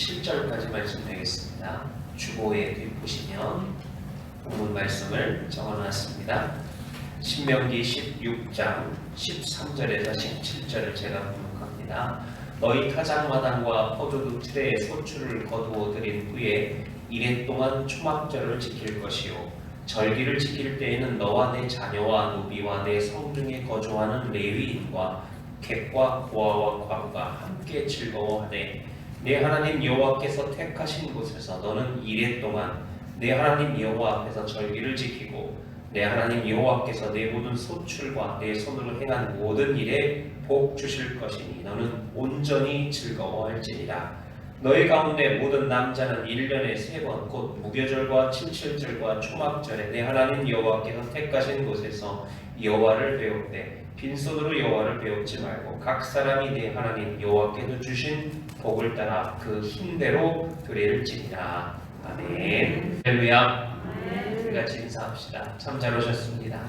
7절까지 말씀드리겠습니다. 주보에 보시면 본문 말씀을 적어놨습니다. 신명기 16장 13절에서 17절을 제가 분석합니다. 너희 타작마당과 포도주 틀에 소출을 거두어 들인 후에 이래 동안 초막절을 지킬 것이요 절기를 지킬 때에는 너와 내 자녀와 노비와 내 성중에 거주하는 레위인과 객과 고아와 과부가 함께 즐거워하되 내 하나님 여호와께서 택하신 곳에서 너는 이래 동안 내 하나님 여호와 앞에서 절기를 지키고 내 하나님 여호와께서 내 모든 소출과 내 손으로 행한 모든 일에 복 주실 것이니 너는 온전히 즐거워할지니라. 너희 가운데 모든 남자는 1년에 3번 곧 무교절과 칠칠절과 초막절에 내 하나님 여호와께서 택하신 곳에서 여호와를 배우되 빈손으로 여호와를 배우지 말고 각 사람이 내 하나님 여호와께서 주신 복을 따라 그 힘대로 드릴지니라. 아멘. 할렐루야. 우리 같이 인사합시다. 참 잘 오셨습니다.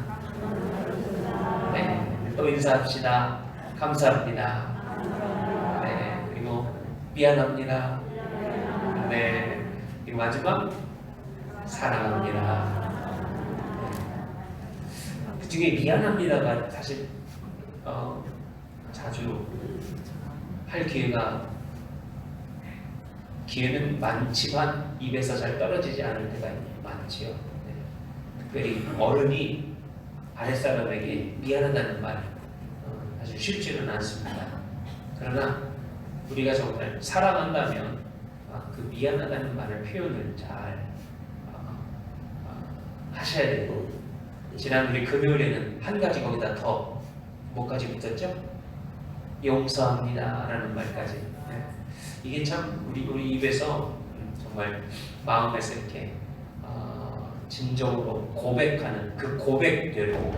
네, 또 인사합시다. 감사합니다. 네, 그리고 미안합니다. 네, 그리고 마지막 사랑합니다. 그 중에 미안합니다가 사실 자주 할 기회는 많지만 입에서 잘 떨어지지 않을 때가 많지요. 네. 특별히 어른이 아랫사람에게 미안하다는 말 사실 쉽지는 않습니다. 그러나 우리가 정말 사랑한다면 그 미안하다는 말을 표현을 잘 하셔야 되고, 지난 우리 금요일에는 한 가지 거기다 더 뭐까지 붙었죠? 용서합니다 라는 말까지. 네. 이게 참 우리 입에서 정말 마음에서 이렇게 진정으로 고백하는 그 고백대로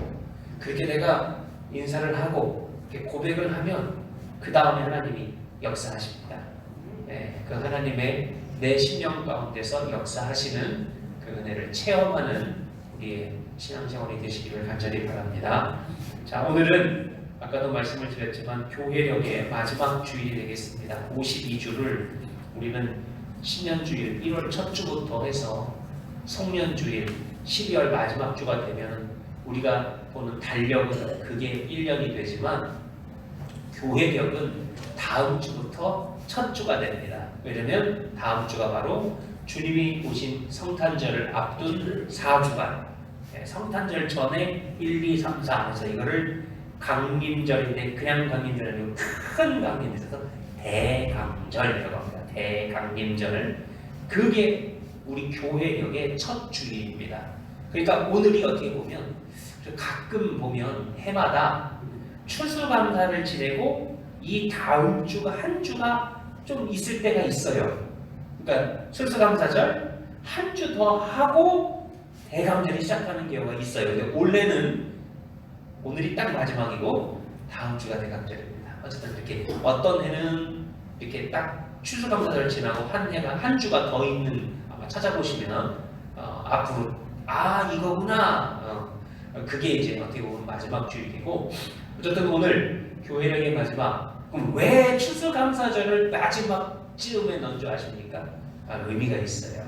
그렇게 내가 인사를 하고 이렇게 고백을 하면 그 다음에 하나님이 역사하십니다. 네, 그 하나님의 내 심령 가운데서 역사하시는 그 은혜를 체험하는 우리의 신앙생활이 되시기를 간절히 바랍니다. 자, 오늘은 아까도 말씀을 드렸지만 교회력의 마지막 주일이 되겠습니다. 52주를 우리는 신년주일 1월 첫 주부터 해서 송년주일 12월 마지막 주가 되면 우리가 보는 달력은 그게 1년이 되지만 교회력은 다음 주부터 첫 주가 됩니다. 왜냐하면 다음 주가 바로 주님이 오신 성탄절을 앞둔 4주간, 성탄절 전에 1, 2, 3, 4 해서 이거를 강림절인데 그냥 강림절이 아니고 큰 강림이 있어서 대강절이라고 합니다. 대강림절. 그게 우리 교회력의 첫 주일입니다. 그러니까 오늘이 어떻게 보면 가끔 보면 해마다 추수감사를 지내고 이 다음 주가 한 주가 좀 있을 때가 있어요. 그러니까 추수감사절 한 주 더 하고 대강절이 시작하는 경우가 있어요. 근데 원래는 오늘이 딱 마지막이고 다음 주가 대강절입니다. 어쨌든 이렇게 어떤 해는 이렇게 딱 추수감사절 지나고 한 해가 한 주가 더 있는, 아마 찾아보시면 앞으로 이거구나. 그게 이제 어떻게 보면 마지막 주일이고, 어쨌든 오늘 교회력의 마지막. 그럼 왜 추수감사절을 마지막 즈음에 넣은 줄 아십니까? 의미가 있어요.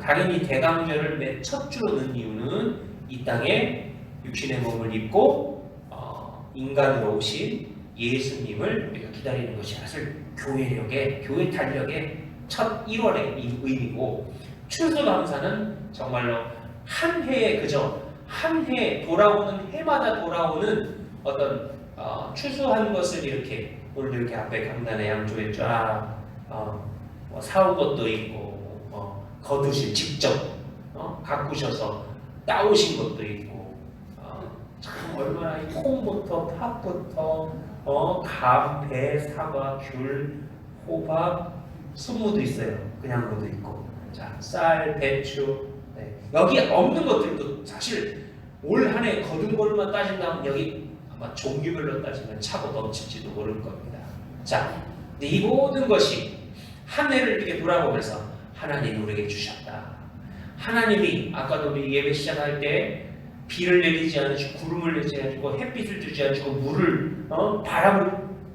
당연히 대강절을 맨 첫 주로 넣은 이유는 이 땅에 육신의 몸을 입고 인간으로 오신 예수님을 우리가 기다리는 것이 사실 교회 달력의 첫 1월의 의미고, 추수감사는 정말로 한 해에 한 해 돌아오는 해마다 돌아오는 어떤 추수한 것을 이렇게 오늘 이렇게 앞에 강단에 양쪽에 쫙 사온 것도 있고 거두신 직접 가꾸셔서 따오신 것도 있고 참 얼마나 콩부터 팥부터 감, 배, 사과, 귤, 호박, 순무도 있어요. 그냥 것도 있고, 자, 쌀, 배추. 네. 여기 없는 것들도 사실 올 한 해 거둔 걸로만 따진다면 여기 아마 종류별로 따지면 차고 넘칠지도 모를 겁니다. 자, 이 모든 것이 한 해를 이렇게 돌아보면서 하나님이 우리에게 주셨다. 하나님이 아까도 우리 예배 시작할 때 비를 내리지 않으시고 구름을 내리지 않으시고 햇빛을 주지 않으시고 물을 바람을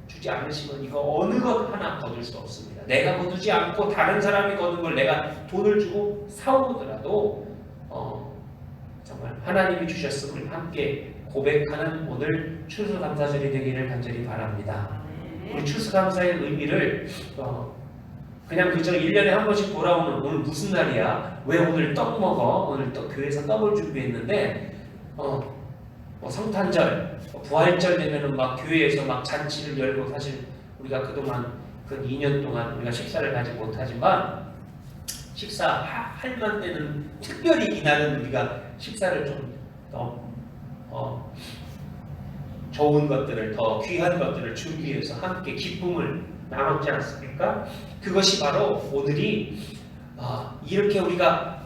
주지 않으시면 이거 어느 것 하나 거둘 수 없습니다. 내가 거두지 않고 다른 사람이 거둔 걸 내가 돈을 주고 사오더라도 정말 하나님이 주셨음을 함께 고백하는 오늘 추수감사절이 되기를 간절히 바랍니다. 우리 추수감사의 의미를 그냥 그저 1년에 한 번씩 돌아오는 오늘 무슨 날이야? 왜 오늘 떡 먹어? 오늘 또 교회에서 떡을 준비했는데 성탄절, 부활절 되면은 막 교회에서 막 잔치를 열고 사실 우리가 그동안 그 2년 동안 우리가 식사를 하지 못하지만 식사할 만때는 특별히 이날은 우리가 식사를 좀 더 좋은 것들을 더 귀한 것들을 준비해서 함께 기쁨을 나눴지 않습니까? 그것이 바로 오늘이 이렇게 우리가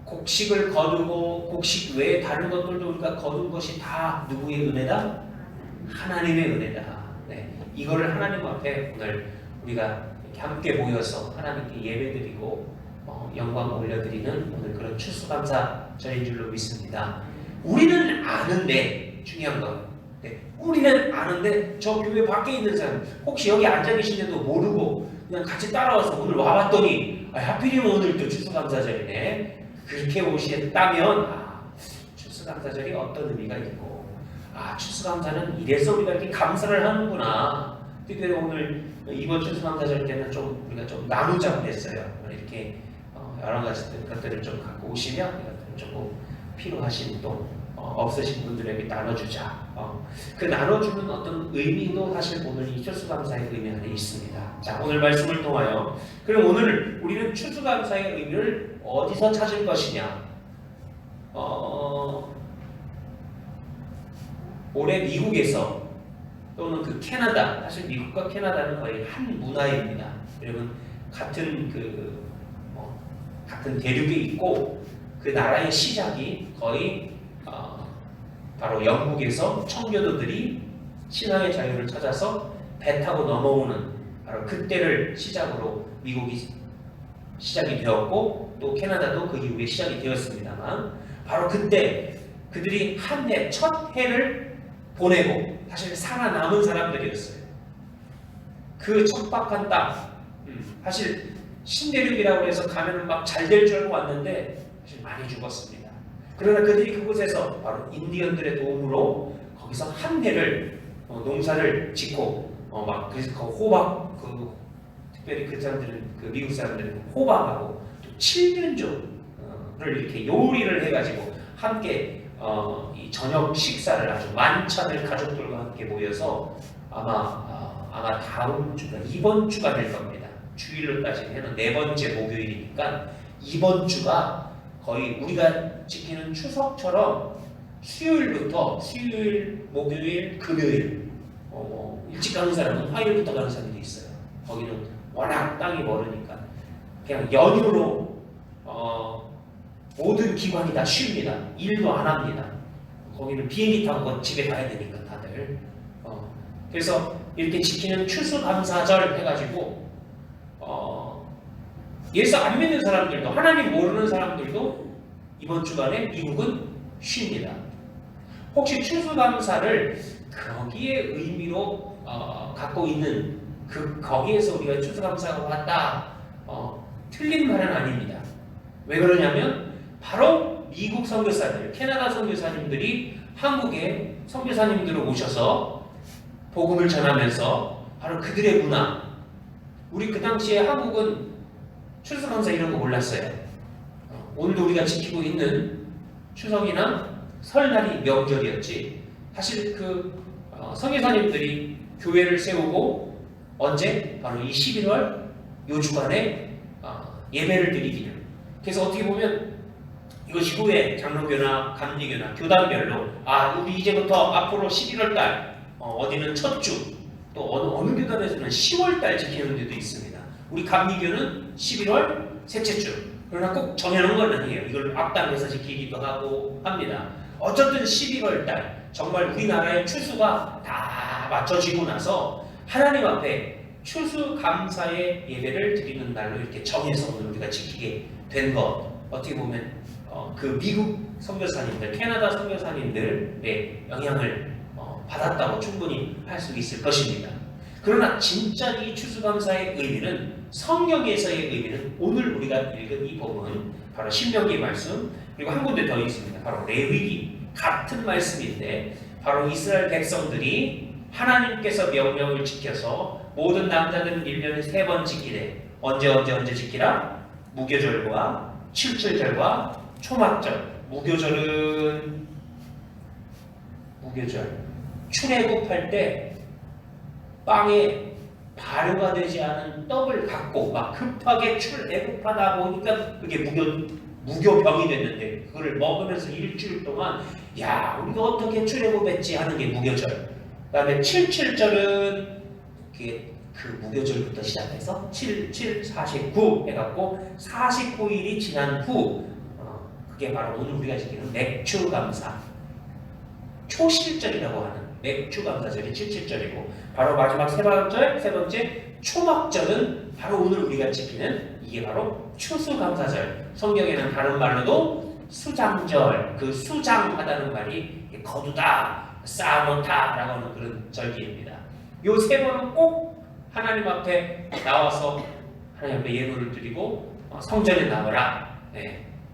곡식을 거두고 곡식 외에 다른 것들도 우리가 거둔 것이 다 누구의 은혜다? 하나님의 은혜다. 네, 이거를 하나님 앞에 오늘 우리가 이렇게 함께 모여서 하나님께 예배드리고 영광 올려드리는 오늘 그런 추수감사절인 줄로 믿습니다. 우리는 아는데 중요한 건 우리는 아는데 저 교회 밖에 있는 사람 혹시 여기 앉아 계신데도 모르고 그냥 같이 따라와서 오늘 와봤더니 하필이면 오늘 또 추수감사절이네. 그렇게 오셨다면 추수감사절이 어떤 의미가 있고 추수감사는 이래서 우리가 이렇게 감사를 하는구나. 특별히 오늘 이번 추수감사절 때는 좀 우리가 좀 나누자고 했어요. 이렇게 여러 가지 것들을 좀 갖고 오시면 이것들을 조금 필요하신 또 없으신 분들에게 나눠주자. 그 나눠주는 어떤 의미도 사실 오늘 이 추수감사의 의미 안에 있습니다. 자, 오늘 말씀을 통하여 그럼 오늘 우리는 추수감사의 의미를 어디서 찾을 것이냐? 올해 미국에서 또는 그 캐나다, 사실 미국과 캐나다는 거의 한 문화입니다. 여러분 같은 같은 대륙에 있고 그 나라의 시작이 거의 바로 영국에서 청교도들이 신앙의 자유를 찾아서 배 타고 넘어오는 바로 그때를 시작으로 미국이 시작이 되었고 또 캐나다도 그 이후에 시작이 되었습니다만 바로 그때 그들이 한 해, 첫 해를 보내고 사실 살아남은 사람들이었어요. 그 척박한 땅, 사실 신대륙이라고 해서 가면은 막 잘 될 줄 알고 왔는데 사실 많이 죽었습니다. 그러나 그들이 그곳에서 바로 인디언들의 도움으로 거기서 한 해를 농사를 짓고 그래서 그 호박 특별히 그 사람들은 그 미국 사람들은 호박하고 또 칠면조를 이렇게 요리를 해가지고 함께 이 저녁 식사를 아주 만찬을 가족들과 함께 모여서 아마 다음 주가 이번 주가 될 겁니다. 주일로 따지면 4번째 목요일이니까 이번 주가 거의 우리가 지키는 추석처럼 수요일부터 수요일, 목요일, 금요일 일찍 가는 사람은 화요일부터 가는 사람들이 있어요. 거기는 워낙 땅이 멀으니까 그냥 연휴로 모든 기관이 다 쉽니다. 일도 안 합니다. 거기는 비행기 타고 집에 가야 되니까 다들 그래서 이렇게 지키는 추수감사절 해가지고 예수 안 믿는 사람들도 하나님 모르는 사람들도 이번 주간에 미국은 쉽니다. 혹시 추수감사를 거기에 의미로 갖고 있는 거기에서 우리가 추수감사가 왔다 틀린 말은 아닙니다. 왜 그러냐면 바로 미국 선교사들, 캐나다 선교사님들이 한국에 선교사님들을 오셔서 복음을 전하면서 바로 그들의 문화, 우리 그 당시에 한국은 추수감사 이런 거 몰랐어요. 오늘도 우리가 지키고 있는 추석이나 설날이 명절이었지. 사실 그 선교사님들이 교회를 세우고 언제? 바로 이 11월 요 주간에 예배를 드리기를. 그래서 어떻게 보면 이것이 후에 장로교나 감리교나 교단별로 우리 이제부터 앞으로 11월 달 어디는 첫 주, 또 어느 교단에서는 10월 달 지키는 데도 있습니다. 우리 감리교는 11월 셋째 주. 그러나 꼭 정해놓은 건 아니에요. 이걸 앞당겨서 지키기도 하고 합니다. 어쨌든 11월 달 정말 우리나라의 추수가 다 맞춰지고 나서 하나님 앞에 추수감사의 예배를 드리는 날로 이렇게 정해서 오늘 우리가 지키게 된 것, 어떻게 보면 그 미국 선교사님들, 캐나다 선교사님들의 영향을 받았다고 충분히 할 수 있을 것입니다. 그러나 진짜 이 추수감사의 의미는, 성경에서의 의미는 오늘 우리가 읽은 이 본문 바로 신명기 말씀, 그리고 한 군데 더 있습니다. 바로 레위기, 같은 말씀인데 바로 이스라엘 백성들이 하나님께서 명령을 지켜서 모든 남자들은 1년에 3번 지키되 언제 지키라? 무교절과 칠칠절과 초막절. 무교절 출애굽할 때 빵에 발효가 되지 않은 떡을 갖고 막 급하게 출애굽하다 보니까 그게 무교병이 됐는데 그걸 먹으면서 일주일 동안 야 우리가 어떻게 출애굽했지 하는 게 무교절. 그 다음에 칠칠절은 그 무교절부터 시작해서 49 해갖고 49일이 지난 후 그게 바로 오늘 우리가 지키는 맥추감사, 초실절이라고 하는 맥추감사절이 77절이고 바로 마지막 세 번째 초막절은 바로 오늘 우리가 지키는 이게 바로 추수감사절. 성경에는 다른 말로도 수장절, 그 수장하다는 말이 거두다, 쌓아놓다 라고 하는 그런 절기입니다. 요 세 번은 꼭 하나님 앞에 나와서 하나님 앞에 예물을 드리고 성전에 나오라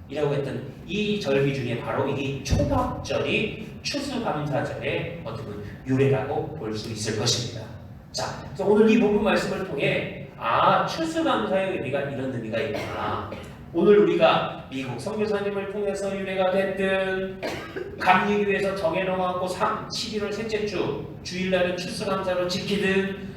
이라고 했던 이 절기 중에 바로 이 초막절이 추수감사절의 어떤 유래라고 볼 수 있을 것입니다. 자, 그래서 오늘 이 본문 말씀을 통해 추수감사의 의미가 이런 의미가 있구나. 오늘 우리가 미국 선교사님을 통해서 유래가 됐든 감리교에서 정해놓고 11월 셋째 주 주일날은 추수감사로 지키든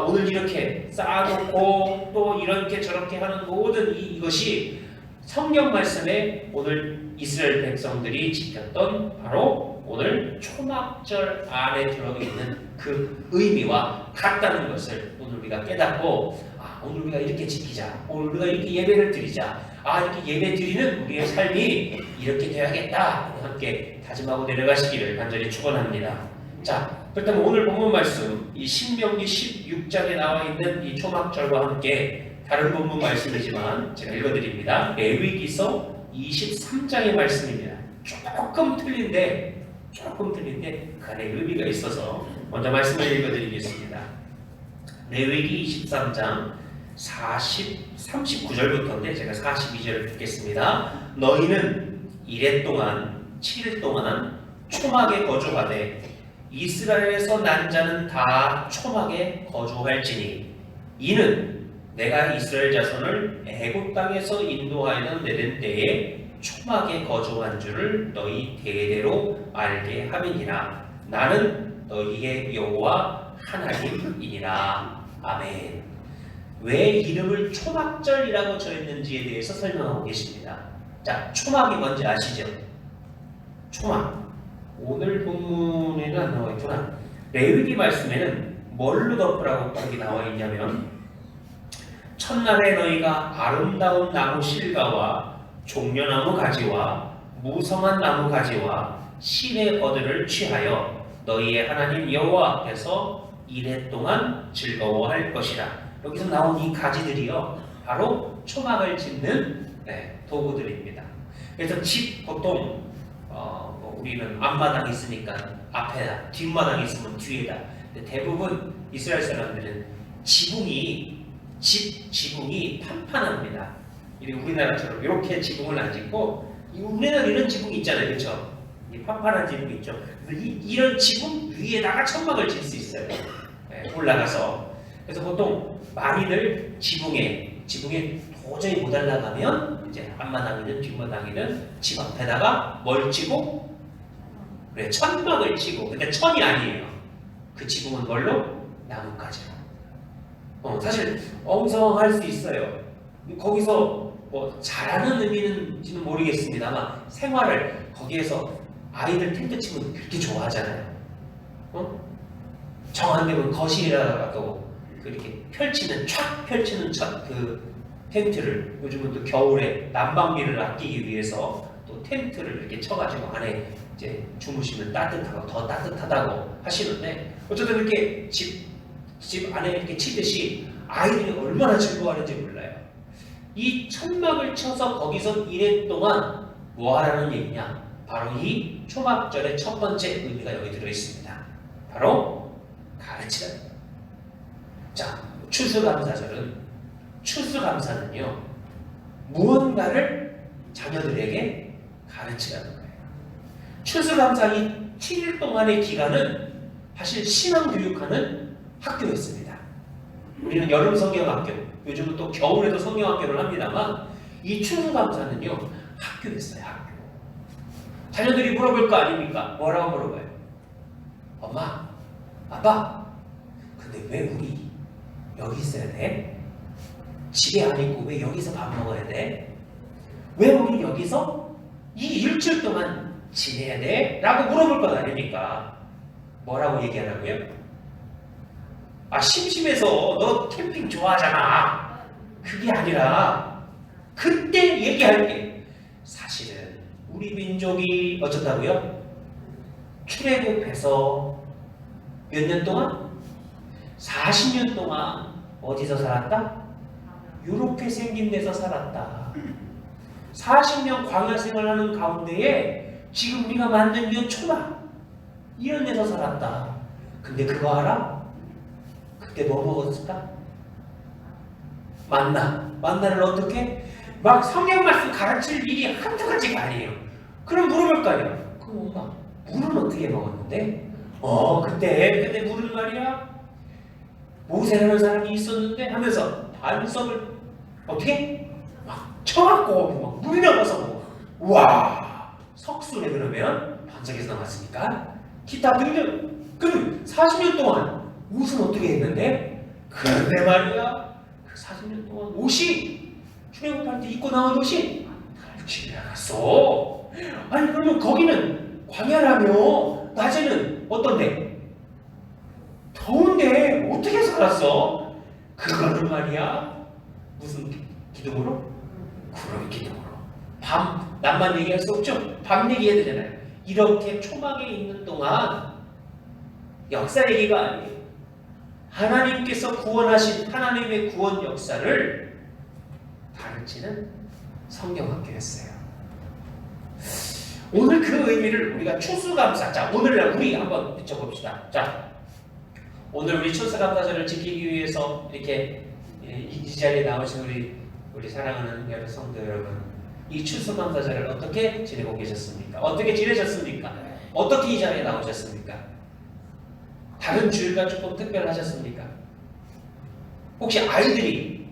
오늘 이렇게 쌓아놓고 또 이렇게 저렇게 하는 모든 이것이 성경 말씀에 오늘 이스라엘 백성들이 지켰던 바로 오늘 초막절 안에 들어있는 그 의미와 같다는 것을 오늘 우리가 깨닫고 오늘 우리가 이렇게 지키자, 오늘 우리가 이렇게 예배를 드리자, 이렇게 예배 드리는 우리의 삶이 이렇게 되어야겠다 함께 다짐하고 내려가시기를 간절히 축원합니다. 자, 그렇다면 오늘 본문 말씀 이 신명기 16장에 나와 있는 이 초막절과 함께 다른 본문 말씀이지만 제가 읽어드립니다. 레위기서 23장의 말씀입니다. 조금 틀린데 그 안에 의미가 있어서 먼저 말씀을 읽어드리겠습니다. 레위기 23장 39절부터인데 제가 42절을 읽겠습니다. 너희는 이래 동안 7일 동안 초막에 거주하되 이스라엘에서 난 자는 다 초막에 거주할지니 이는 내가 이스라엘 자손을 애굽 땅에서 인도하여 내는 때에 초막에 거주한 줄을 너희 대대로 알게 함이니라. 나는 너희의 여호와 하나님이니라. 아멘. 왜 이름을 초막절이라고 지었는지에 대해서 설명하고 계십니다. 자, 초막이 뭔지 아시죠? 초막. 오늘 본문에는 안 나와 있구나. 레위기 말씀에는 뭘로 덮으라고 거기 나와 있냐면 첫날에 너희가 아름다운 나무 실과와 종려나무 가지와 무성한 나무 가지와 신의 버들을 취하여 너희의 하나님 여호와 앞에서 이래 동안 즐거워할 것이라. 여기서 나온 이 가지들이요 바로 초막을 짓는 도구들입니다. 그래서 집 보통 우리는 앞마당이 있으니까 앞에다, 뒷마당이 있으면 뒤에다. 근데 대부분 이스라엘 사람들은 지붕이 판판합니다. 우리나라처럼 이렇게 지붕을 안 짓고 우리나라 이런 지붕이 있잖아요, 그렇죠? 이 판판한 지붕이 있죠. 이런 지붕 위에다가 천막을 질 수 있어요. 올라가서. 그래서 보통 많이들 지붕에 도저히 못 올라가면 이제 앞마당이든 뒷마당이든 집 앞에다가 뭘 치고 천막을 치고. 근데 천이 아니에요. 그 지붕은 뭘로? 나뭇가지로. 사실 엉성할 수 있어요. 거기서 잘하는 의미는지는 모르겠습니다만 생활을 거기에서 아이들 텐트 치면 그렇게 좋아하잖아요. 정한 데는 거실이라도 그렇게 쫙 펼치는 그 텐트를 요즘은 또 겨울에 난방비를 아끼기 위해서 또 텐트를 이렇게 쳐가지고 안에 이제 주무시면 따뜻하고 더 따뜻하다고 하시는데 어쨌든 이렇게 집 안에 이렇게 치듯이 아이들이 얼마나 즐거워하는지 몰라요. 이 천막을 쳐서 거기서 이래 동안 뭐 하라는 얘기냐? 바로 이 초막절의 첫 번째 의미가 여기 들어있습니다. 바로 가르치라는 거예요. 자, 추수감사는요, 무언가를 자녀들에게 가르치라는 거예요. 추수감사 이 7일 동안의 기간은 사실 신앙교육하는 학교였습니다. 우리는 여름 성경학교, 요즘은 또 겨울에도 성경학교를 합니다만, 이 추수감사는요, 학교였어요. 학교. 자녀들이 물어볼 거 아닙니까? 뭐라고 물어봐요? 엄마, 아빠, 근데 왜 우리 여기 있어야 돼? 집에 안 있고 왜 여기서 밥 먹어야 돼? 왜 우리 여기서 이 일주일 동안 지내야 돼? 라고 물어볼 것 아닙니까? 뭐라고 얘기하라고요? 아, 심심해서 너 캠핑 좋아하잖아. 그게 아니라 그때 얘기할게. 사실은 우리 민족이 어쩌다고요? 출애굽해서 몇 년 동안? 40년 동안 어디서 살았다? 이렇게 생긴 데서 살았다. 40년 광야 생활하는 가운데에 지금 우리가 만든 이 초막 이런 데서 살았다. 근데 그거 알아? 그때 뭐 먹었을까? 만나를 어떻게? 막 성경 말씀 가르칠 일이 한두 가지가 아니에요. 그럼 물어볼 거 아니야. 그럼 엄마, 물은 어떻게 먹었는데? 그때 물은 말이야, 모세라는 사람이 있었는데 하면서 반석을 어떻게? 막 쳐갖고 막 물 넣어서 먹어. 우와, 석수네. 그러면 반석에서 나왔으니까 기타 등등. 그럼 40년 동안 옷은 어떻게 했는데? 그런데 말이야, 그 40년 동안 옷이 출애굽할 때 입고 나온 옷이 집에 나갔어. 아니 그러면 거기는 광야라며 낮에는 어떤데? 더운데 어떻게 살았어? 그거는 말이야, 무슨 기둥으로? 구름 기둥으로. 밤, 낮만 얘기할 수 없죠? 밤 얘기해야 되잖아요. 이렇게 초막에 있는 동안 역사 얘기가 아니에요. 하나님께서 구원하신 하나님의 구원 역사를 가르치는 성경학교였어요. 오늘 그 의미를 우리가 추수감사, 자, 오늘날 우리 한번 비춰봅시다. 자, 오늘 우리 추수감사절을 지키기 위해서 이렇게 이 자리에 나오신 우리 사랑하는 여러 성도 여러분, 이 추수감사절을 어떻게 지내고 계셨습니까? 어떻게 지내셨습니까? 어떻게 이 자리에 나오셨습니까? 다른 주일과 조금 특별하셨습니까? 혹시 아이들이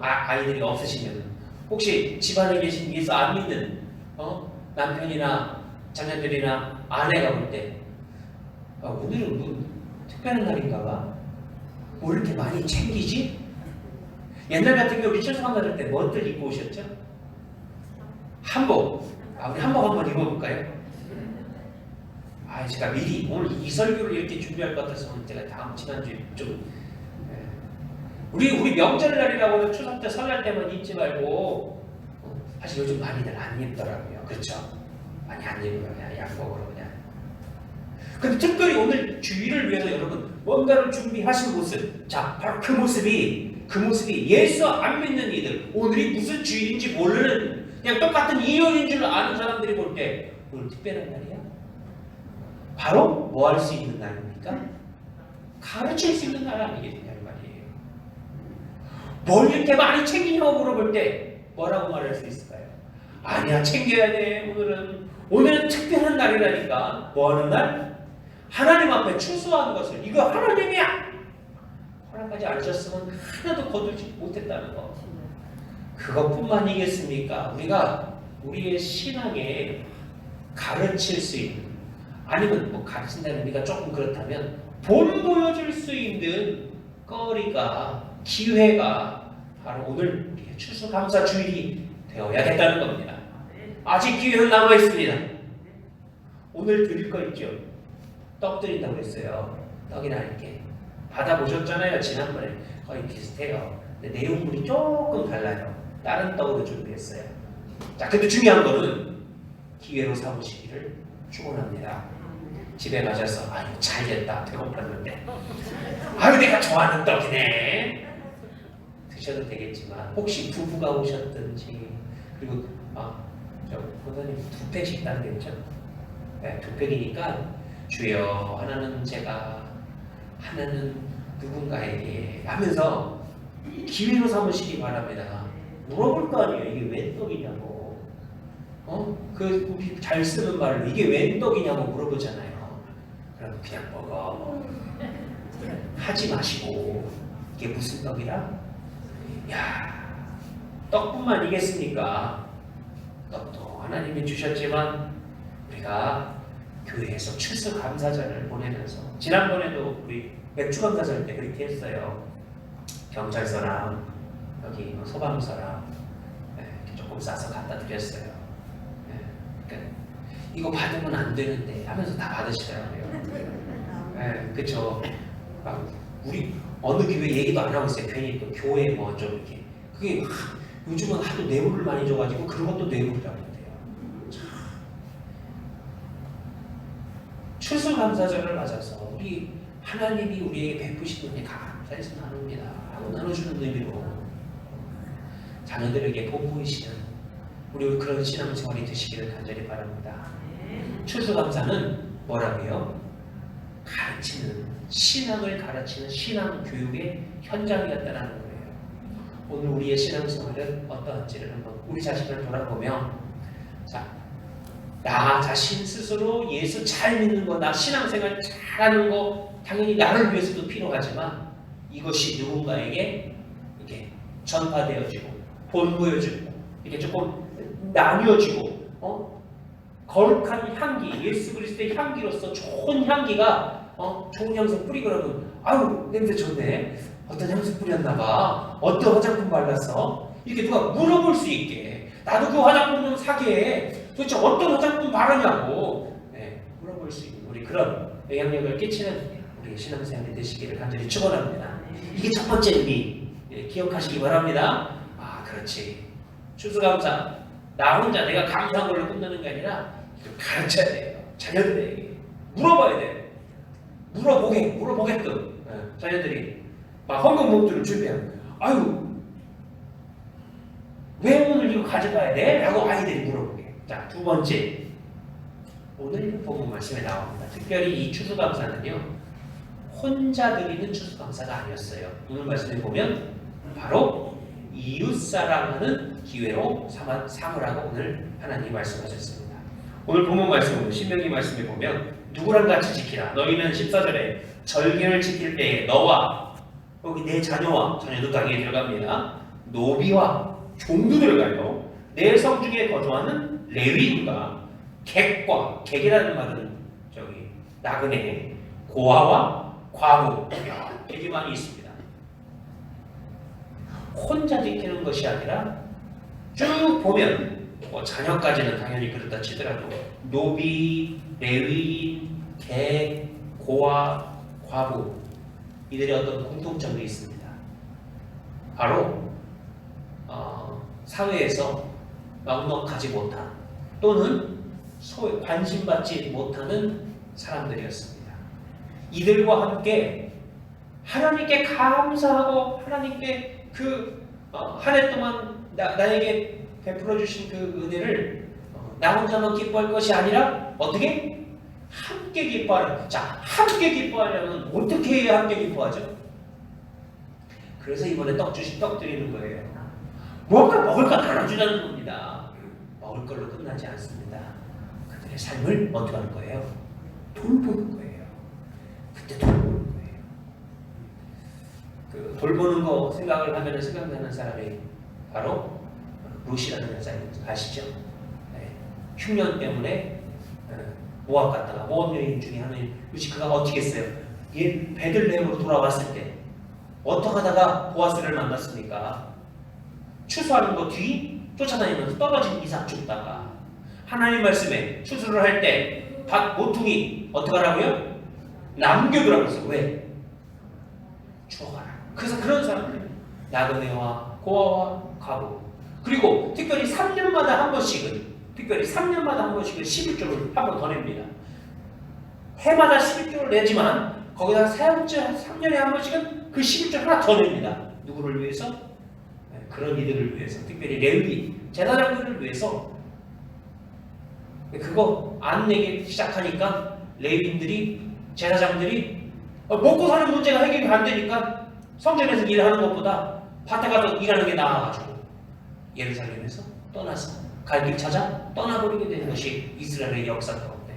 아이들이 없으시면, 혹시 집안에 계신 예수 안 믿는 남편이나 자녀들이나 아내가 볼 때 오늘은 뭐 특별한 날인가 봐. 뭐 이렇게 많이 챙기지? 옛날 같은 경우 우리 추수감사절 때 뭐들 입고 오셨죠? 한복. 우리 한복 한번 입어볼까요? 제가 미리 오늘 이 설교를 이렇게 준비할 것 같아서 제가 다음 지난주에 좀 우리 명절날이라고 해서 추석 때 설날 때만 입지 말고, 사실 요즘 많이들 안 입더라고요. 그렇죠? 많이 안 입어요. 그냥 양복으로 그냥. 근데 특별히 오늘 주일을 위해서 여러분 뭔가를 준비하신 모습, 자, 바로 그 모습이 예수 안 믿는 이들, 오늘이 무슨 주일인지 모르는 그냥 똑같은 일요일인 줄 아는 사람들이 볼 때 오늘 특별한 날이야? 바로 뭐 할 수 있는 날입니까? 가르칠 수 있는 날 아니겠느냐 말이에요. 뭘 이렇게 많이 챙기냐고 물어볼 때 뭐라고 말할 수 있을까요? 아니야, 챙겨야 돼. 오늘은 특별한 날이라니까. 뭐 하는 날? 하나님 앞에 추수하는 것을. 이거 하나님이야! 허락하지 않으셨으면 하나도 거두지 못했다는 거. 그것뿐만이겠습니까? 우리가 우리의 신앙에 가르칠 수 있는, 아니면 뭐 가르친다는 의미가 조금 그렇다면 보여줄 수 있는 거리가, 기회가 바로 오늘 우리의 추수감사 주일이 되어야겠다는 겁니다. 아직 기회는 남아 있습니다. 오늘 드릴 거 있죠? 떡 드린다고 했어요. 떡이나 이렇게 받아보셨잖아요. 지난번에 거의 비슷해요. 근데 내용물이 조금 달라요. 다른 떡으로 준비했어요. 자, 근데 중요한 거는 기회로 삼으시기를 축원합니다. 집에 가셔서 잘됐다, 배고팠는데 내가 좋아하는 떡이네 드셔도 되겠지만, 혹시 부부가 오셨든지, 그리고 저 권사님 2팩 식단 됐죠? 네, 2팩이니까 주여 하나는 제가 하나는 누군가에게 하면서 기회로 삼으시기 바랍니다. 물어볼 거 아니에요. 이게 웬 떡이냐고. 그 우리 잘 쓰는 말로 이게 웬 떡이냐고 물어보잖아요. 그럼 그냥 먹어. 하지 마시고 이게 무슨 떡이라? 야, 떡뿐만이겠습니까? 떡도 하나님이 주셨지만 우리가 교회에서 추수감사절을 보내면서 지난번에도 우리 맥주감사절 때 그렇게 했어요. 경찰서랑 여기 소방서랑 이렇게 조금 싸서 갖다 드렸어요. 그러니까 이거 받으면 안 되는데 하면서 다 받으시더라고요. 그렇죠. 우리 어느 교회 얘기도 안 하고 있어요. 괜히 또 교회 뭐 좀 이렇게 그게 요즘은 하도 뇌물을 많이 줘가지고 그런 것도 뇌물이라고 해요. 추수감사절을 맞아서 우리 하나님이 우리에게 베푸신 은혜 감사해서 나눕니다 하고 나눠주는 의미로 자녀들에게 복 보이시는 우리 그런 신앙생활이 되시기를 간절히 바랍니다. 추수감사는 뭐라고요? 가르치는 신앙을 가르치는 신앙교육의 현장이었다는 거예요. 오늘 우리의 신앙생활은 어떠한지를 한번 우리 자신을 돌아보며 나 자신 스스로 예수 잘 믿는 거, 나 신앙생활 잘하는 거 당연히 나를 위해서도 필요하지만 이것이 누군가에게 이렇게 전파되어지고 본보여지고 이렇게 조금 나뉘어지고 거룩한 향기, 예수 그리스도의 향기로서 좋은 향기가 좋은 향수 뿌리고 그러면 아유 냄새 좋네. 어떤 향수 뿌렸나봐. 어떤 화장품 발랐어? 이렇게 누가 물어볼 수 있게 나도 그 화장품 좀 사게. 도대체 어떤 화장품 바르냐고 물어볼 수 있는 우리 그런 영향력을 끼치는 우리 신앙생활이 되시기를 간절히 축원합니다. 이게 첫 번째 의미 기억하시기 바랍니다. 그렇지. 추수감사 나 혼자 내가 감사한 걸로 끝나는 게 아니라 가르쳐야 돼요. 자녀들에게 물어봐야 돼. 물어보게끔 자녀들이 막 헌금 봉투를 준비하고 아유 왜 오늘 이거 가져가야 돼? 라고 아이들이 물어보게. 자, 두 번째 오늘 본문 말씀에 나옵니다. 특별히 이 추수감사는요 혼자 드리는 추수감사가 아니었어요. 오늘 말씀에 보면 바로 이웃사랑하는 기회로 삼으라고 오늘 하나님이 말씀하셨습니다. 오늘 본문 말씀은 신명기 말씀에 보면 누구랑 같이 지키라. 너희는 14절에 절기를 지킬 때에 너와 여기 내 자녀와 자녀도 당연히 들어갑니다. 노비와 종도 들어가요. 내 성 중에 거주하는 레위인과 객이라는 말은 저기 나그네 고아와 과부 되게 많이 있습니다. 혼자 지키는 것이 아니라 쭉 보면 자녀까지는 당연히 그렇다 치더라도 노비, 레위인, 객, 고아, 과부 이들의 어떤 공통점이 있습니다. 바로 사회에서 넉넉하지 못한 또는 소위 관심받지 못하는 사람들이었습니다. 이들과 함께 하나님께 감사하고 하나님께 그 한 해 동안 나에게 베풀어 주신 그 은혜를 나 혼자만 기뻐할 것이 아니라 어떻게? 함께 기뻐하라. 자, 함께 기뻐하려면 어떻게 해야 함께 기뻐하죠? 그래서 이번에 떡 드리는 거예요. 뭔가 먹을 거 나눠주자는 겁니다. 먹을 걸로 끝나지 않습니다. 그들의 삶을 어떻게 하는 거예요? 돌보는 거예요. 그때 돌보는 거예요. 그 돌보는 거 생각을 하면 생각나는 사람이 바로 루시라는 여자입니다. 아시죠? 흉년 때문에 모압 갔다가 모압 여인 중에 하나인 루시 그가 어떻게 했어요? 얘 베들레헴으로 돌아왔을 때 어떻게 하다가 보아스를 만났습니까? 추수하는 거 뒤 쫓아다니면서 떨어진 이삭 줍다가 하나님 말씀에 추수를 할 때 밭 모퉁이 어떻게 하라고요? 남겨두라고 했어요. 왜? 주워가라. 그래서 그런 사람들 나그네와 고아와 과부 그리고 특별히 3년마다 한 번씩은 11조를 한 번 더 냅니다. 해마다 11조를 내지만 거기다 3년에 한 번씩은 그 11조 하나 더 냅니다. 누구를 위해서? 그런 이들을 위해서 특별히 레위 제사장들을 위해서 그거 안 내기 시작하니까 레위인들이, 제사장들이 먹고 사는 문제가 해결이 안 되니까 성전에서 일하는 것보다 밭에 가서 일하는 게 나아가지고 예루살렘에서 떠나서 갈 길 찾아 떠나버리게 되는 것이 이스라엘의 역사 가운데,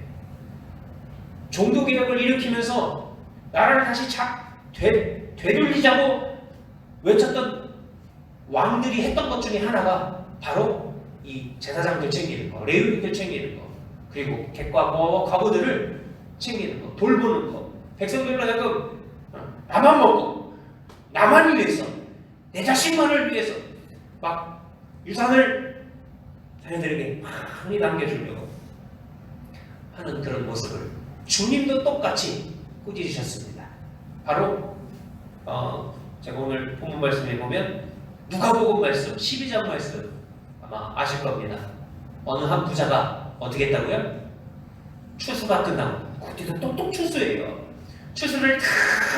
종교개혁을 일으키면서 나라를 다시 되돌리자고 외쳤던 왕들이 했던 것 중에 하나가 바로 이 제사장들 챙기는 거, 레위인들 챙기는 거, 그리고 객과 과부들을 챙기는 거, 돌보는 거, 백성들로 하여금 나만 먹고 나만을 위해서, 내 자식만을 위해서 막 유산을 자녀들에게 많이 남겨주려고 하는 그런 모습을 주님도 똑같이 꾸짖으셨습니다. 바로 제가 오늘 본문 말씀에 보면 누가복음 말씀 12장 말씀 아마 아실 겁니다. 어느 한 부자가 어떻게 했다고요? 추수가 끝나고, 그때도 똑똑 추수예요. 추수를 다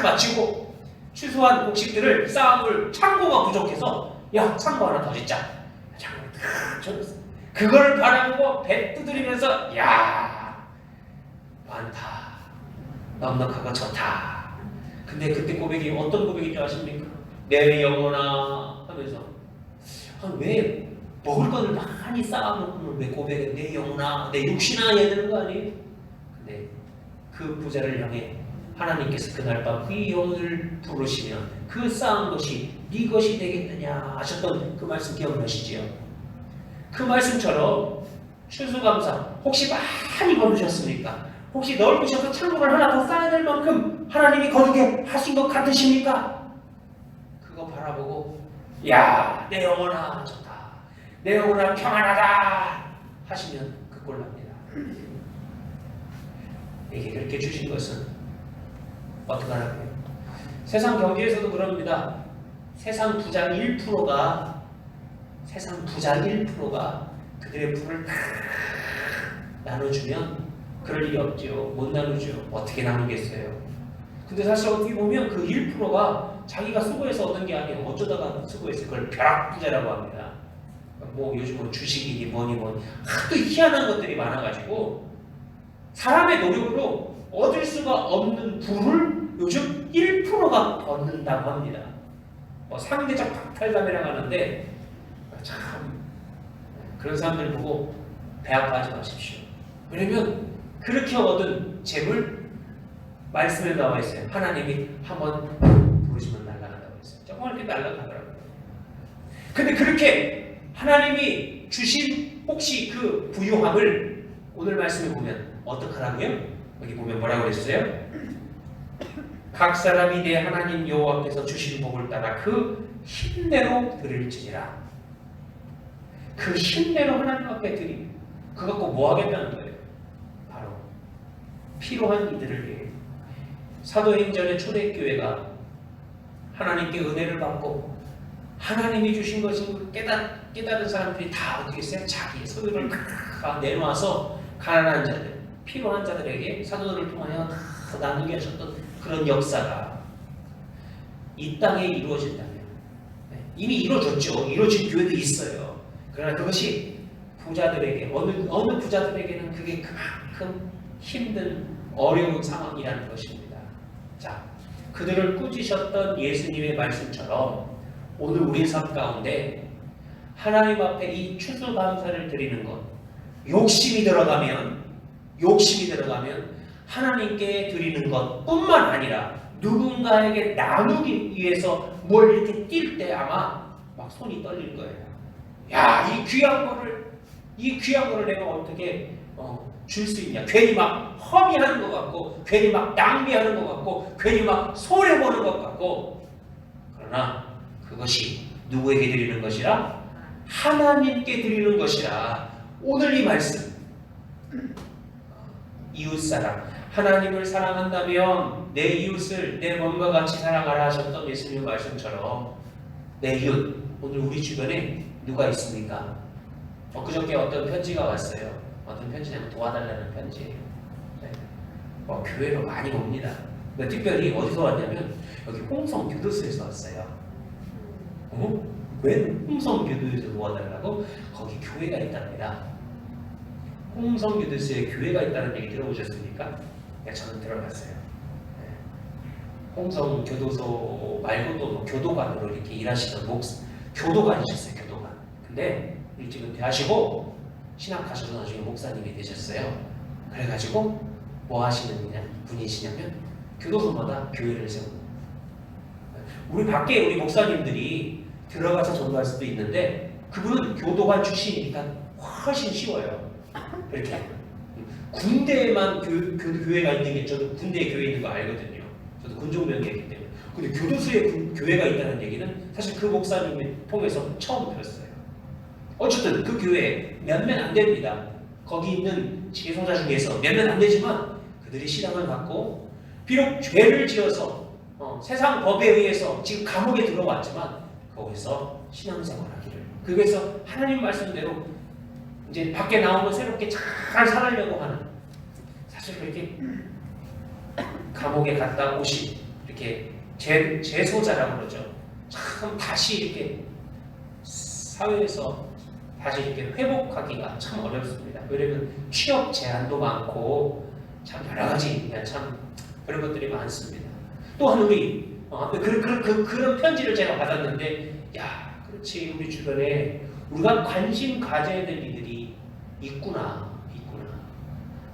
마치고 추수한 곡식들을 쌓아놓을 창고가 부족해서, 야, 창고 하나 더 짓자. 창고를 다 줬어. 그걸 바라보고 배 두드리면서, 야, 많다, 넉넉하고 좋다. 근데 그때 고백이 어떤 고백인 줄 아십니까? 내 영혼아 하면서, 왜 먹을 것을 많이 쌓아놓고 왜 고백해? 내 영혼아, 내 육신아 해야 되는 거 아니에요? 근데 그 부자를 향해 하나님께서 그날 밤 그 영혼을 부르시면 그 쌓은 것이 네 것이 되겠느냐 하셨던 그 말씀 기억나시지요? 그 말씀처럼 추수감사, 혹시 많이 거두셨습니까? 혹시 넓으셔서 창고를 하나 더 쌓아야 될 만큼 하나님이 거두게 하신 것 같으십니까? 그거 바라보고, 야, 내 영혼아 좋다, 내 영혼아 평안하다 하시면 그 꼴 납니다. 이게 그렇게 주신 것은 어떡하라고요? 세상 경제에서도 그럽니다. 세상 부자 1%가 그들의 부를 다 나눠주면 그럴 일이 없죠. 못 나누죠. 어떻게 나누겠어요? 근데 사실 어떻게 보면 그 1%가 자기가 수고해서 얻은 게 아니에요. 어쩌다가 수고해서 그걸 벼락부자라고 합니다. 뭐 요즘은 주식이니 뭐니 하도 희한한 것들이 많아가지고 사람의 노력으로 얻을 수가 없는 부를 요즘 1%가 얻는다고 합니다. 상대적 박탈감이라고 하는데, 참 그런 사람들 보고 배 아파하지 마십시오. 왜냐면 그렇게 얻은 재물, 말씀에 나와 있어요. 하나님이 한번 부르시면 날아간다고 했어요. 정말 이렇게 날아가더라고요. 근데 그렇게 하나님이 주신 혹시 그 부유함을 오늘 말씀에 보면 어떡하라고요? 여기 보면 뭐라고 그랬어요? 각 사람이 내 하나님 여호와께서 주신 복을 따라 그 힘대로 드릴지니라. 그 힘대로 하나님 앞에 드리고, 그거 갖고 뭐 하겠다는 거예요? 바로 필요한 이들을 위해. 사도행전의 초대교회가 하나님께 은혜를 받고 하나님이 주신 것을 깨달은 사람들이 다 어떻게 했어요? 자기의 소유를 다 내놓아서 가난한 자들, 필요한 자들에게 사도들을 통하여 다 나누게 하셨던 그런 역사가 이 땅에 이루어진다면, 이미 이루어졌죠. 이루어진 교회도 있어요. 그러나 그것이 부자들에게, 어느 부자들에게는 그게 그만큼 힘든 어려운 상황이라는 것입니다. 자, 그들을 꾸짖으셨던 예수님의 말씀처럼 오늘 우리 삶 가운데 하나님 앞에 이 추수감사를 드리는 것, 욕심이 들어가면 하나님께 드리는 것뿐만 아니라 누군가에게 나누기 위해서 뭘 이렇게 뛸 때 아마 막 손이 떨릴 거예요. 야, 이 귀한 거를 내가 어떻게 줄 수 있냐? 괜히 막 허비하는 것 같고, 괜히 막 낭비하는 것 같고, 괜히 막 손해보는 것 같고. 그러나 그것이 누구에게 드리는 것이라? 하나님께 드리는 것이라. 오늘 이 말씀, 이웃사랑, 하나님을 사랑한다면 내 이웃을 내 몸과 같이 사랑하라 하셨던 예수님의 말씀처럼 내 이웃, 오늘 우리 주변에 누가 있습니까? 그저께 어떤 편지가 왔어요. 어떤 편지냐면 도와달라는 편지예요. 네. 교회로 많이 옵니다. 특별히 어디서 왔냐면 여기 홍성교도소에서 왔어요. 왜 홍성교도소에서 도와달라고? 거기 교회가 있답니다. 홍성교도소에 교회가 있다는 얘기 들어보셨습니까? 저는 들어갔어요. 홍성 교도소 말고도 뭐 교도관으로 이렇게 일하시던 교도관이셨어요. 교도관. 근데 일찍 은퇴하시고 신학하셔서 나중에 목사님이 되셨어요. 그래가지고 뭐 하시는 분이시냐면 교도소마다 교회를 세우고, 우리 밖에 우리 목사님들이 들어가서 전도할 수도 있는데 그분은 교도관 출신이니까 훨씬 쉬워요. 이렇게 군대에만 교회가 있는 게, 저도 군대에 교회 있는 거 알거든요. 저도 군종병이었기 때문에. 근데 교도소에 교회가 있다는 얘기는 사실 그 목사님을 통해서 처음 들었어요. 어쨌든 그 교회에 몇몇 안 됩니다. 거기 있는 지도자 중에서 몇몇 안 되지만 그들이 신앙을 갖고 비록 죄를 지어서 세상 법에 의해서 지금 감옥에 들어왔지만 거기서 신앙생활하기를, 그래서 하나님 말씀대로 이제 밖에 나오면 새롭게 잘 살아려고 하는, 사실 그렇게 감옥에 갔다 오신 이렇게 재소자라고 그러죠. 참 다시 이렇게 사회에서 다시 이렇게 회복하기가 참 어렵습니다. 왜냐면 취업 제한도 많고 참 여러 가지 참 그런 것들이 많습니다. 또한 우리 그런 편지를 제가 받았는데, 야, 그렇지, 우리 주변에 우리가 관심 가져야 될 이들이 있구나.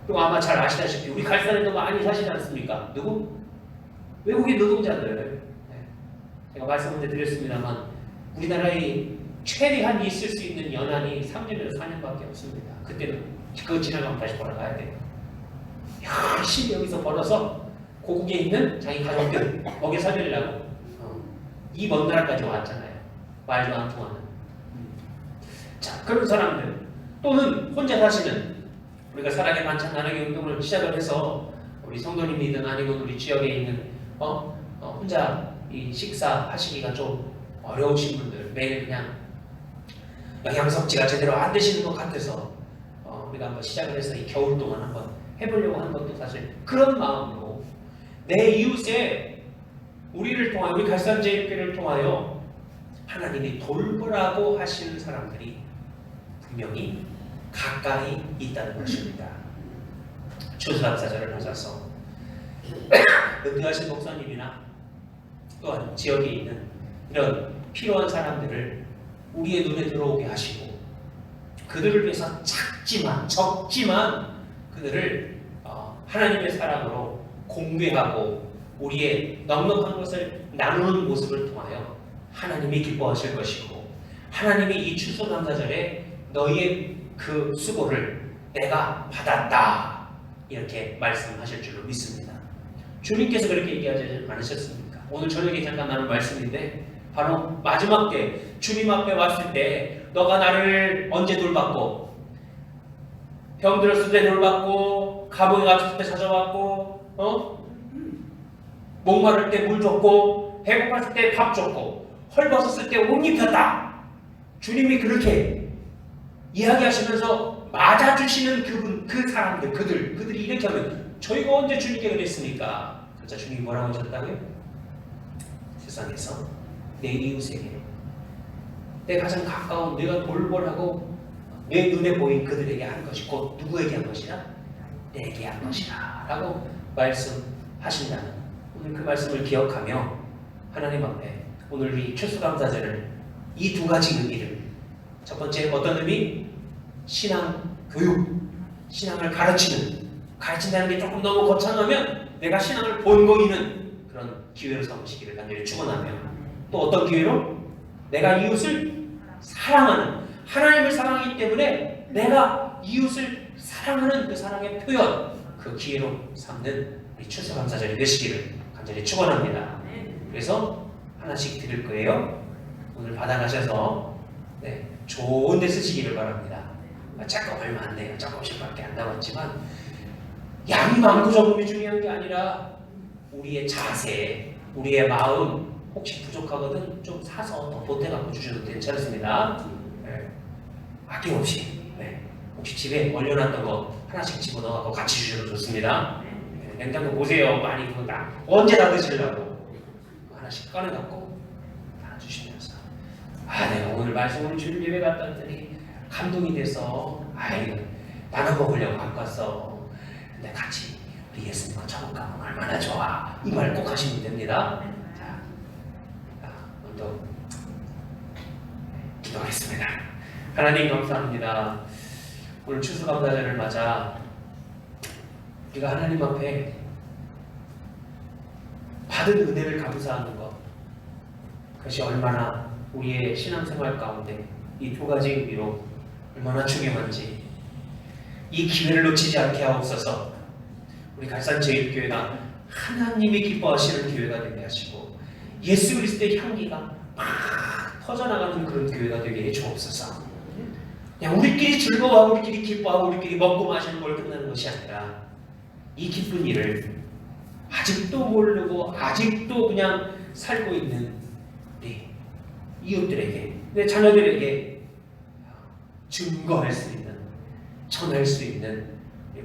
또 아마 잘 아시다시피 우리 갈산에도 많이 사시지 않습니까? 누구? 외국인 노동자들. 제가 말씀을 드렸습니다만 우리나라의 최대한 있을 수 있는 연한이 3년에서 4년밖에 없습니다. 그때는 그거 지나가면 다시 벌어가야 돼요. 열심히 여기서 벌어서 고국에 있는 자기 가족들 먹여 살리려고 이 먼 나라까지 왔잖아요. 말도 안 통하는. 자, 그런 사람들, 또는 혼자 사시는, 우리가 사랑의 반찬 나누기 운동을 시작을 해서 우리 성도님이든 아니면 우리 지역에 있는 혼자 이 식사하시기가 좀 어려우신 분들, 매일 그냥 영양섭취가 제대로 안 되시는 것 같아서 우리가 한번 시작을 해서 이 겨울 동안 한번 해보려고 하는 것도 사실 그런 마음으로, 내 이웃에 우리를 통하여, 우리 갈산제일교회를 통하여 하나님이 돌보라고 하시는 사람들이 분명히 가까이 있다는 것입니다. 추수감사절을 맞아서 은퇴하신 목사님이나 또한 지역에 있는 이런 필요한 사람들을 우리의 눈에 들어오게 하시고, 그들을 위해서 적지만 그들을 하나님의 사랑으로 공개하고 우리의 넉넉한 것을 나누는 모습을 통하여 하나님이 기뻐하실 것이고, 하나님이 이 추수감사절에 너희의 그 수고를 내가 받았다 이렇게 말씀하실 줄로 믿습니다. 주님께서 그렇게 얘기하지 않으셨습니까? 오늘 저녁에 잠깐 나눌 말씀인데, 바로 마지막 때 주님 앞에 왔을 때 너가 나를 언제 돌봤고, 병들었을 때 돌봤고, 감옥에 갇혔을 때 찾아왔고, 목마를 때 물 줬고, 배고팠을 때 밥 줬고, 헐벗었을 때 옷 입혔다. 주님이 그렇게 이야기하시면서 맞아주시는 그분, 그 사람들, 그들이 이렇게 하면 저희가 언제 주님께 그랬습니까? 그렇죠? 주님이 뭐라고 하셨다고요? 세상에서 내 이웃에게, 내 가장 가까운 내가 돌보라고 내 눈에 보인 그들에게 한 것이 곧 누구에게 한 것이라? 내게 한 것이라 라고 말씀하신다는, 오늘 그 말씀을 기억하며 하나님 앞에 오늘 이 추수감사절을 이 두 가지 의미를, 첫 번째 어떤 의미? 신앙 교육, 신앙을 가르친다는 게 조금 너무 거창하면 내가 신앙을 본거이는 그런 기회로 삼으시기를 간절히 축원하며, 또 어떤 기회로? 내가 이웃을 사랑하는, 하나님을 사랑하기 때문에 내가 이웃을 사랑하는 그 사랑의 표현, 그 기회로 삼는 우리 추수감사절이 되시기를 간절히 축원합니다. 그래서 하나씩 드릴 거예요. 오늘 받아가셔서 좋은 데 쓰시기를 바랍니다. 잠깐 얼마 안 돼요. 조금씩밖에 안 남았지만 양이 많고 적음이 중요한 게 아니라 우리의 자세, 우리의 마음, 혹시 부족하거든 좀 사서 더 보태갖고 주셔도 괜찮습니다. 아낌없이. 혹시 집에 얼려놨던 거 하나씩 집어넣어갖고 같이 주셔도 좋습니다. 냉장고 보세요. 많이 그거 다 언제 다 드시려고 하나씩 꺼내갖고 다 주시면서, 내가 오늘 말씀을 주님 예배 갔다 왔더니 감동이 돼서 나눠 먹으려고 갖고 왔어. 근데 같이 우리 예수님과 천국 가면 얼마나 좋아. 이 말 꼭 하시면 됩니다. 자, 먼저 기도하겠습니다. 하나님 감사합니다. 오늘 추수감사절을 맞아 우리가 하나님 앞에 받은 은혜를 감사하는 것, 그것이 얼마나 우리의 신앙생활 가운데 이 두 가지 의미로 얼마나 중요한지, 이 기회를 놓치지 않게 하옵소서. 우리 갈산제일교회가 하나님이 기뻐하시는 교회가 되게 하시고 예수 그리스도의 향기가 막 퍼져나가는 그런 교회가 되게 해주옵소서. 그냥 우리끼리 즐거워하고 우리끼리 기뻐하고 우리끼리 먹고 마시는 걸 끝나는 것이 아니라 이 기쁜 일을 아직도 모르고 아직도 그냥 살고 있는 우리 이웃들에게, 내 자녀들에게 증거할 수 있는, 전할 수 있는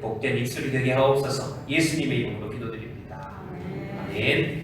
복된 입술이 되게 하옵소서. 예수님의 이름으로 기도드립니다. 아멘.